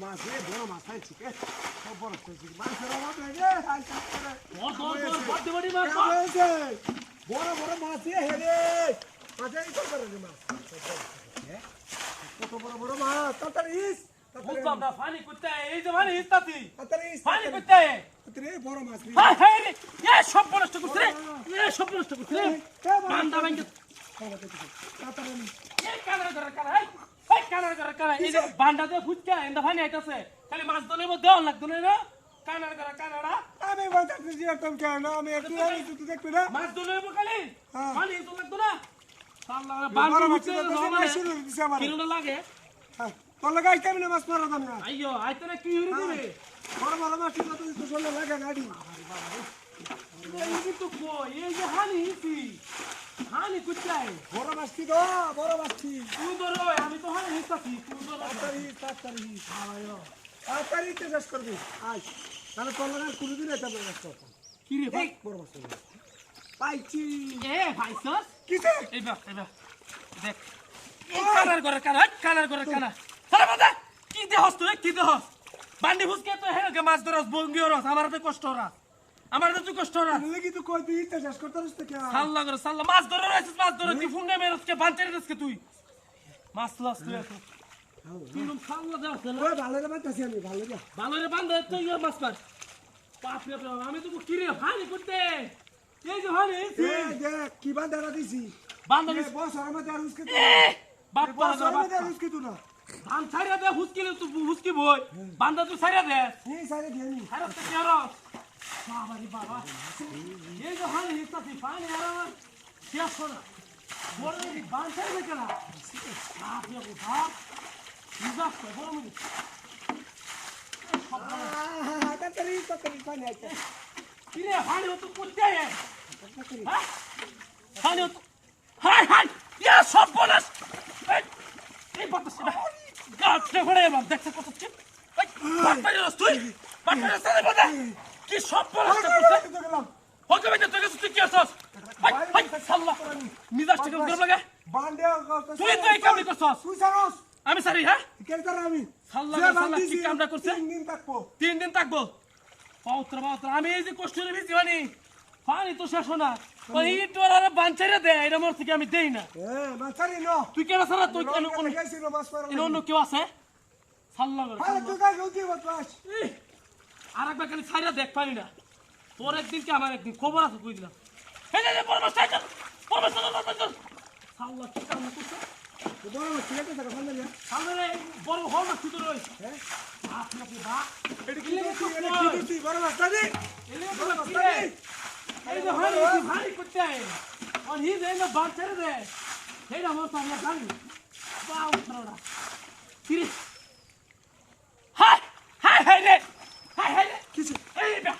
মাছ বড় মাছ খাইছি সব বড় খাইছি মাছের অভাব নাই রে বড় বড় মাছ হেরে মাছের তো করে রে মাছ কত বড় বড় মাছ তাড়াতাড়ি ইস বুঝলাম না পানি করতে এই যে পানি ইস্তাতি তাড়াতাড়ি ইস পানি করতে রে বড় মাছ রে হাই হাই রে এ সব নষ্ট করছে রে এ সব নষ্ট করছে রে বান্দা ভাঙ্গে তাড়াতাড়ি এই কানার কানা এই কানার কানা এই যে বান্দা দিয়ে ফুটকা এন্ডা পানি আইতাছে খালি মাছ ধরে মধ্যে দেওয়া লাগতো না কানার কানাড়া আমি বলতে যে তুমি কেন আমি একটু আমি তুই দেখবি না মাছ ধরে খালি পানি তো লাগতো না সাল্লাহ বড় বান্দা মাছ শুরু দিছে আমার কিলো লাগে তোর লাগা আইতে না মাছ মারা দাম না আইয়ো আইতে না কি হইরে দিবে বড় বড় মাছ তো তো চলে লাগা গাড়ি এই তো কই এই যে হানি হানি কুচাই বড় মাছ কি গো বড় মাছ কি তুই ধরো আমি তো হানি হিসাছি তুই ধরো তাড়াতাড়ি আয়ো তাড়াতাড়ি তে শেষ করবি আয় তাহলে তোর লাগা কোনদিন এটা ব্যস্ত কি রে ভাই বড় মাছ পাইছি এ ভাইসস কিসে এই দেখ এই কানার করে কানা সারা বাদা কি দেহস তুই কি দেহস বান্ডি ফুসকে তো হেলকে মাছ ধরস বঙ্গিয়রস আমার তো কষ্ট হরা আমার তো কষ্ট হরা লাগি তো কই দিই তে শেষ করতে রস্তে কে সাল্লাহ মাছ ধরে রাখিস মাছ ধরে তুই ফুঙ্গে মেরসকে বানতের দেসকে তুই মাছ লস তুই তুই সাল্লাহ দেওয়া ওই ভালো রে বাতাছি আমি ভালো রে বান্ধ তুই মাছ পাস বাপ রে বাপ আমি তো কি রে হানি করতে এই যে হানি দেখ কি বান্দারা দিছি বান্ধ বস আর মধ্যে আর উসকে বাপ বস আর মধ্যে আর উসকে তুই না ধান ছাইরা দে হুসকিলে তুই হুসকি বই বান্দা তুই ছাইরা দে এই সারে দিনি ছাইরা তো কি হলো বাবা রে বাবা এই যে হানি হিসাবি পানি আর আমার শেষ হলো বড় রে বান ছাইরা কেন বাপ রে বাপ নিজাস তো বড় মুনি তাড়াতাড়ি পানি আইছে কি রে হানি তো করতে হ্যাঁ হানি তো হাই ইয়া সব বলাস এই বাতাস না গাছটা ঘুরে এলাম দেখতে কত কি বাটপাড়ি তুই বাটপাড়ি সাথে বলা কি সব বলাস ওকে ভাই তুই কি আছস ভাই সাল্লাহ মিজাজ ঠিক করে লাগা বান্ডে তুই তো এই কামড়ি করছস তুই জানোস আমি সারি হ্যাঁ কেন কর আমি সাল্লাহ কি কামটা করছে 3 দিন 3 দিন থাকবো থাকবো পাউত্র আমি এই যে কষ্ট করে ভিজি বানি পানি তো শেষ না ওই টোরারে বানচারে দে এটা মোর থেকে আমি দেই না মাছারি নো তুই কেন সারা তুই কেন গেছিল মাছ মারা অন্য কেউ আছে সাল্লাহ আরে তুই কাজ হতি বাস আর একবার খালি ছাইরা দেখ পারি না তোর একদিন কি আমার একদিন খবর আছে কই দিলাম এই যে পরমাস টাইটাল পরমাস সাল্লাহ কি কাম করছে বড় মাছ ছেলেটা টাকা ফোন দিয়া সামনে বড় হল না তুই রই হ্যাঁ আপনি বা এটা কি দিছি বড় মাছ দাদি এলে বড় মাছ এই যে হানি করতে আয় আর হি দেই না বান ছেড়ে দে এইটা মোর সামনে খালি বাউ ছড়া কি হাই রে কিছু এই বে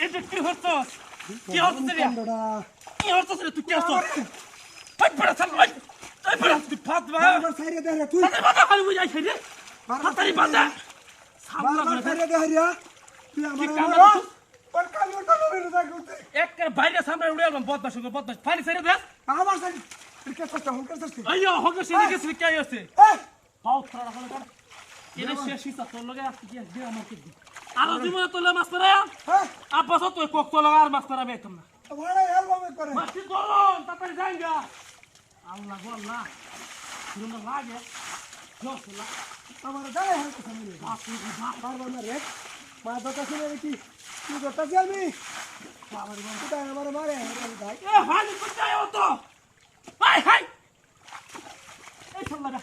এটা কি হচ্ছে কি হচ্ছে রে কি হচ্ছে রে তুই কি হচ্ছে হাই বড় সাল ভাই এই বড় তুই ফাত বা বারবার সাইরে দে রে তুই আরে বাবা খালি বুঝাই রে হাতারি বাঁধা বারবার সাইরে দে রিয়া তুই কি আমার কাম पर काल उठो मेरे जा करते एक कर বাইরে সামনে উড়ে গেলাম বদমাশ পানি ছেড়ে দে আমার সাইড ক্রিকেট করতে হল করতে আইয়ো হগে সেদিকে গেছে কি হইছে এই পাও ছড়া হলো কর এনে শেষ হিসাব তোর লগে আসছে কি দে আমার কি আর জীবনে তোলে মাছ মারা হ্যাঁ আব্বাস তুই কোক তো লাগা আর মাছ মারা বেতম না বড় অ্যালবাম করে মাছ কি করুন তাড়াতাড়ি যাইগা আল্লাহ গো আল্লাহ শুনো লাগে জোসলা আমার গায়ে হালকা সামনে বাপু বারবার না রে মা দাদা শুনে কি তুই করতেছি আমি বাবার মনটা আমার মারে ভাই এ হানি কোথায় ও তো হাই এই সাল্লাহ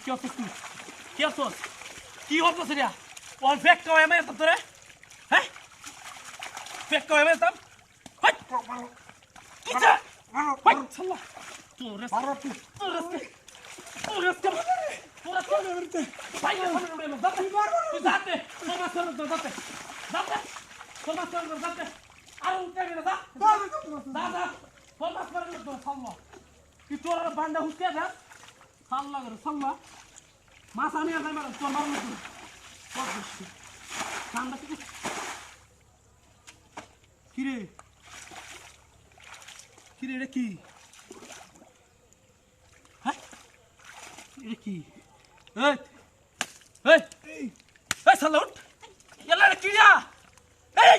কি হচ্ছে তুই কি হচ্ছে রে ওর ফেক কয় আমি তো রে হ্যাঁ ফেক কয় আমি তো হাই কিটা হাই সাল্লাহ তোরে বারবার তোরে করতে ভাই সামনে উড়ে না যাতে তুই যাতে তোমার সামনে যাতে তোমার সামনে যাতে আর উঠে গেল দাদা ফরমাস করে তো সাল্লাহ কি তোর বান্ডা হুসকে দা সাল্লাহ মাছ আমি আর মার তোর মার না কত বেশি ঠান্ডা কি রে এটা কি হ্যাঁ এটা কি এই এই এই সালা উঠ এলা রে কিয়া এই